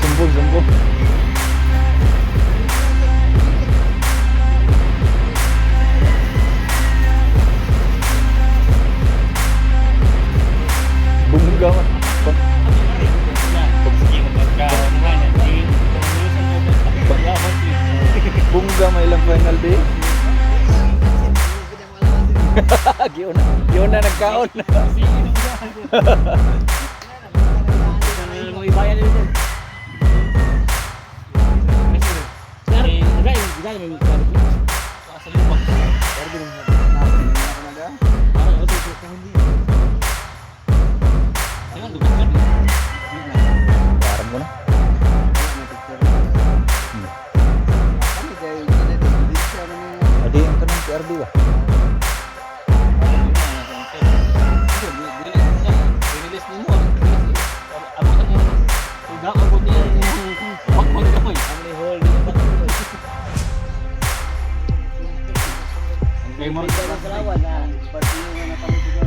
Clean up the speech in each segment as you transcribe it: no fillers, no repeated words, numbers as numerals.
Sumbong. Bungga man. Bungga may ilang final day. Giyon na nagkaon. Ibayan nito. Barang ko na. Adi ang kanang PRD ba? Kay mo sa Palawan na party na kami dito.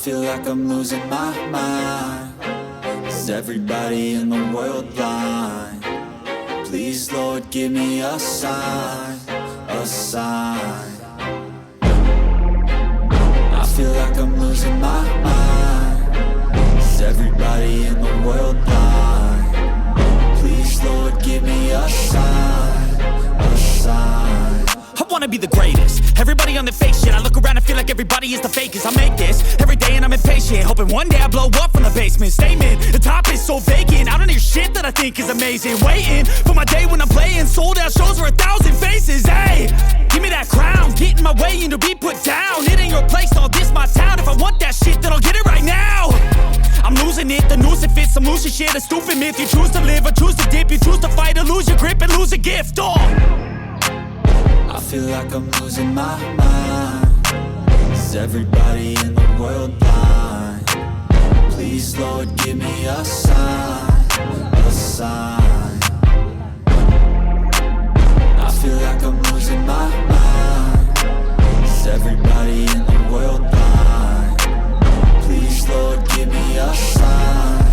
feel like I'm losing my mind. Is everybody in the world blind? Please, Lord, give me a sign, a sign. I feel like I'm losing my mind. Is everybody in the world blind? Please, Lord, give me a sign, a sign. I wanna be the greatest. Everybody on the fake shit. I look around and feel like everybody is the fakest. I make this every day and I'm impatient, hoping one day I blow up from the basement. Statement, the top is so vacant. I don't hear shit that I think is amazing. Waiting for my day when I'm playing sold out shows for 1,000 faces. Hey, give me that crown, get in my way and to be put down. It ain't your place, all this my town. If I want that shit, then I'll get it right now. I'm losing it, the noose it fits. I'm losing shit, a stupid myth. You choose to live or choose to dip. You choose to fight or lose your grip and lose a gift. I feel like I'm losing my mind. Is everybody in the world blind? Please, Lord, give me a sign, a sign. I feel like I'm losing my mind. Is everybody in the world blind? Please, Lord, give me a sign,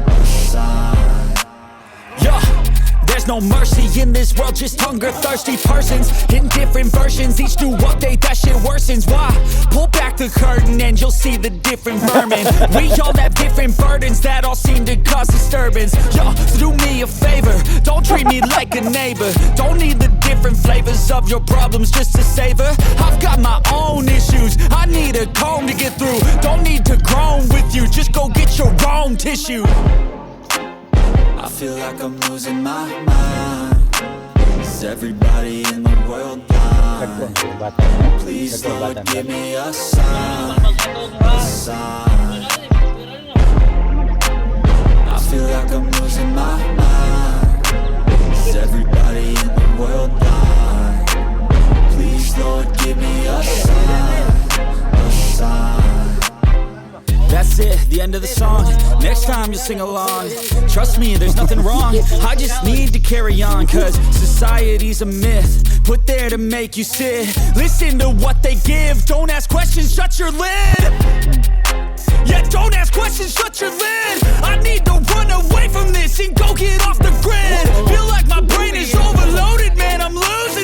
a sign. Yeah. There's no mercy in this world, just hunger-thirsty persons in different versions. Each new update, that shit worsens. Why? Pull back the curtain and you'll see the different vermin. We all have different burdens that all seem to cause disturbance. Yo, so do me a favor, don't treat me like a neighbor. Don't need the different flavors of your problems just to savor. I've got my own issues, I need a comb to get through. Don't need to groan with you, just go get your own tissue. I feel like I'm losing my mind. Is everybody in the world blind? Please, Lord, give me a sign, a sign. I feel like I'm losing my mind. Is everybody in the world blind? Please, Lord, give me a sign, a sign. That's it, the end of the song. Next time you'll sing along. Trust me, there's nothing wrong. I just need to carry on, cause society's a myth put there to make you sit. Listen to what they give. Don't ask questions, shut your lid. Yeah, don't ask questions, shut your lid. I need to run away from this and go get off the grid. Feel like my brain is overloaded, man, I'm losing